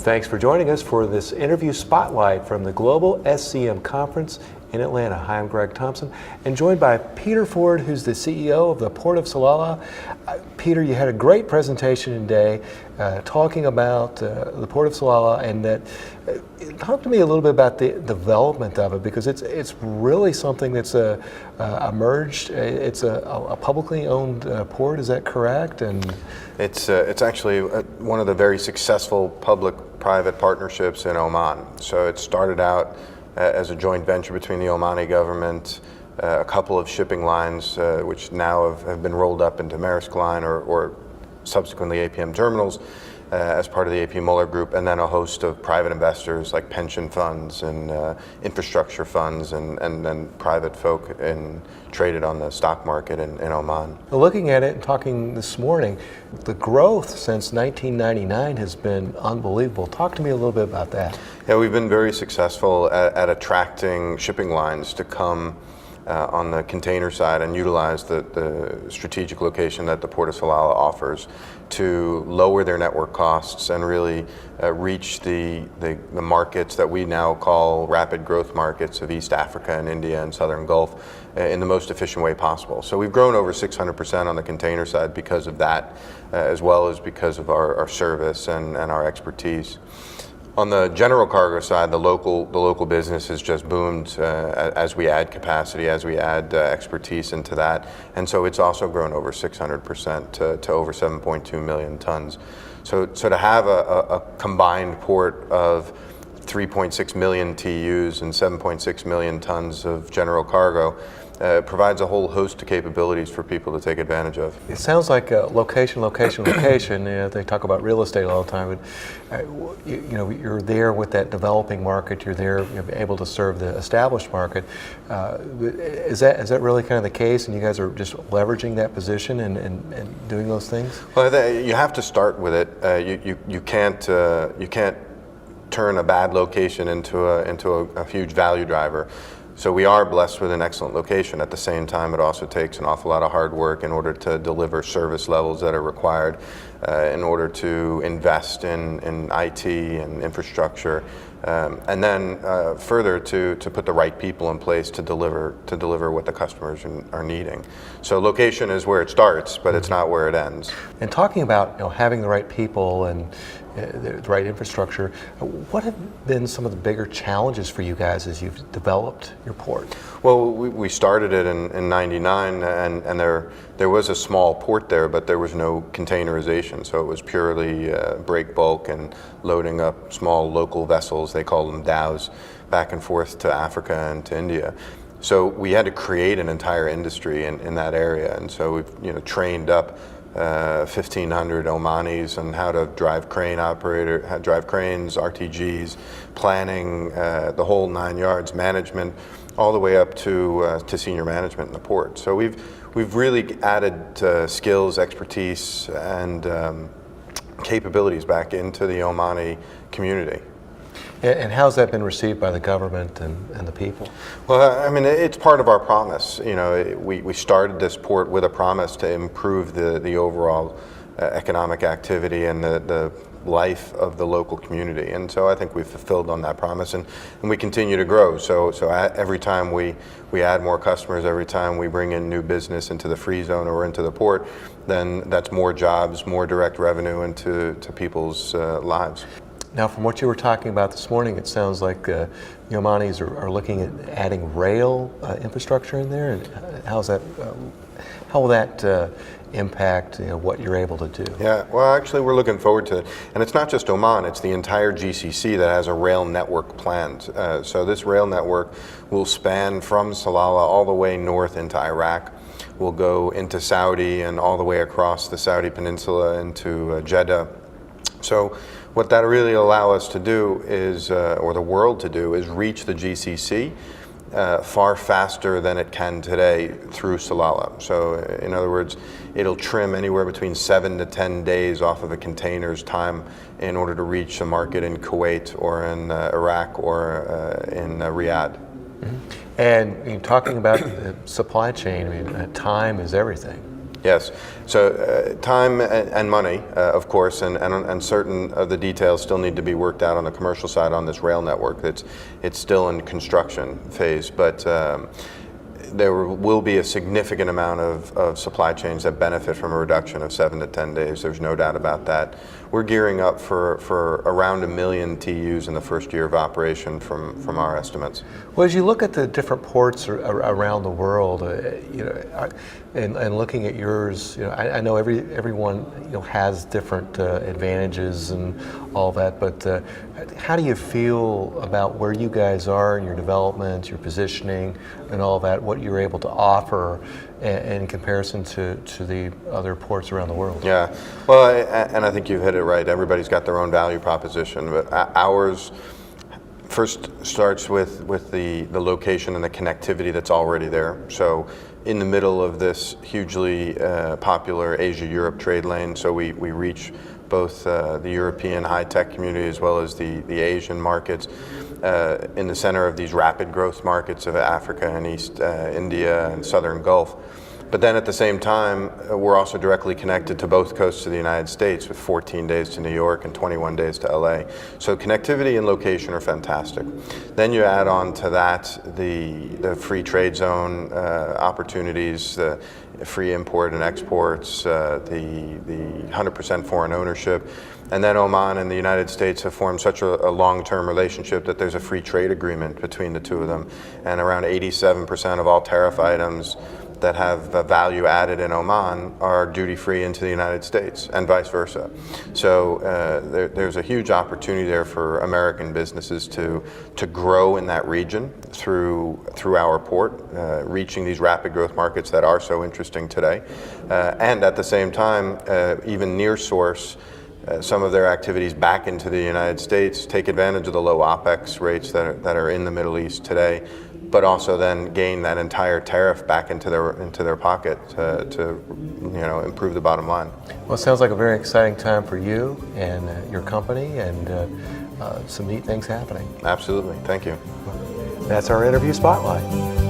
Thanks for joining us for this interview spotlight from the Global SCM Conference in Atlanta. Hi, I'm Greg Thompson, and joined by Peter Ford, who's the CEO of the Port of Salalah. Peter, you had a great presentation today talking about the Port of Salalah, and that talk to me a little bit about the development of it, because it's really something that's emerged. It's a publicly owned port, is that correct? And it's actually one of the very successful public-private partnerships in Oman. So it started out as a joint venture between the Omani government, a couple of shipping lines, which now have been rolled up into Maersk Line or subsequently APM Terminals as part of the AP Moller Group, and then a host of private investors like pension funds and infrastructure funds and then private folk traded on the stock market in Oman. Looking at it and talking this morning, the growth since 1999 has been unbelievable. Talk to me a little bit about that. Yeah, we've been very successful at attracting shipping lines to come on the container side and utilize the strategic location that the Port of Salalah offers to lower their network costs and really reach the markets that we now call rapid growth markets of East Africa and India and Southern Gulf in the most efficient way possible. So we've grown over 600% on the container side because of that, as well as because of our service and our expertise. On the general cargo side, the local business has just boomed as we add capacity, as we add expertise into that, and so it's also grown over 600% to over 7.2 million tons. So to have a combined port of 3.6 million TEUs and 7.6 million tons of general cargo provides a whole host of capabilities for people to take advantage of. It sounds like location. They talk about real estate all the time, but you're there with that developing market. You're there, able to serve the established market. Is that really kind of the case? And you guys are just leveraging that position and doing those things? Well, you have to start with it. You can't turn a bad location into a huge value driver. So we are blessed with an excellent location. At the same time, it also takes an awful lot of hard work in order to deliver service levels that are required in order to invest in IT and infrastructure, and then further to put the right people in place to deliver what the customers are needing. So location is where it starts, but it's not where it ends. And talking about having the right people and the right infrastructure, what have been some of the bigger challenges for you guys as you've developed your port? Well, we started it in '99, and there was a small port there, but there was no containerization, so it was purely break bulk and loading up small local vessels, they call them dhows, back and forth to Africa and to India. So we had to create an entire industry in that area, and so we've trained up 1,500 Omanis on how to drive cranes, RTGs, planning, the whole 9 yards, management, all the way up to senior management in the port. So we've really added skills, expertise, and capabilities back into the Omani community. And how's that been received by the government and the people? Well, I mean, it's part of our promise. We started this port with a promise to improve the overall economic activity and the life of the local community. And so I think we've fulfilled on that promise, and we continue to grow. So every time we add more customers, every time we bring in new business into the free zone or into the port, then that's more jobs, more direct revenue into people's lives. Now, from what you were talking about this morning, it sounds like the Omanis are looking at adding rail infrastructure in there. And how will that impact what you're able to do? Yeah, well, actually, we're looking forward to it. And it's not just Oman, it's the entire GCC that has a rail network planned. So this rail network will span from Salalah all the way north into Iraq. We'll go into Saudi and all the way across the Saudi Peninsula into Jeddah. So what that really allow us to do is, or the world to do, is reach the GCC far faster than it can today through Salalah. So in other words, it'll trim anywhere between 7 to 10 days off of a container's time in order to reach a market in Kuwait or in Iraq or in Riyadh. Mm-hmm. And talking about the supply chain, time is everything. Yes. So time and money, of course, and certain of the details still need to be worked out on the commercial side on this rail network. It's still in construction phase, but there will be a significant amount of supply chains that benefit from a reduction of 7 to 10 days. There's no doubt about that. We're gearing up for around 1 million TEUs in the first year of operation from our estimates. Well, as you look at the different ports around the world, and looking at yours, I know everyone has different advantages and all that, but how do you feel about where you guys are in your development, your positioning, and all that? What you're able to offer in comparison to the other ports around the world? Yeah, well, and I think you've hit it right. Everybody's got their own value proposition, but ours first starts with the location and the connectivity that's already there. So in the middle of this hugely popular Asia-Europe trade lane, so we reach both the European high-tech community as well as the Asian markets, in the center of these rapid growth markets of Africa and East India and Southern Gulf. But then at the same time, we're also directly connected to both coasts of the United States with 14 days to New York and 21 days to LA. So connectivity and location are fantastic. Then you add on to that the free trade zone opportunities, the free import and exports, the 100% foreign ownership. And then Oman and the United States have formed such a long-term relationship that there's a free trade agreement between the two of them. And around 87% of all tariff items that have value added in Oman are duty-free into the United States, and vice versa. So there's a huge opportunity there for American businesses to grow in that region through our port, reaching these rapid growth markets that are so interesting today, and at the same time, even near source some of their activities back into the United States, take advantage of the low OPEX rates that are in the Middle East today, but also then gain that entire tariff back into their pocket to improve the bottom line. Well, it sounds like a very exciting time for you and your company, and some neat things happening. Absolutely. Thank you. That's our interview spotlight.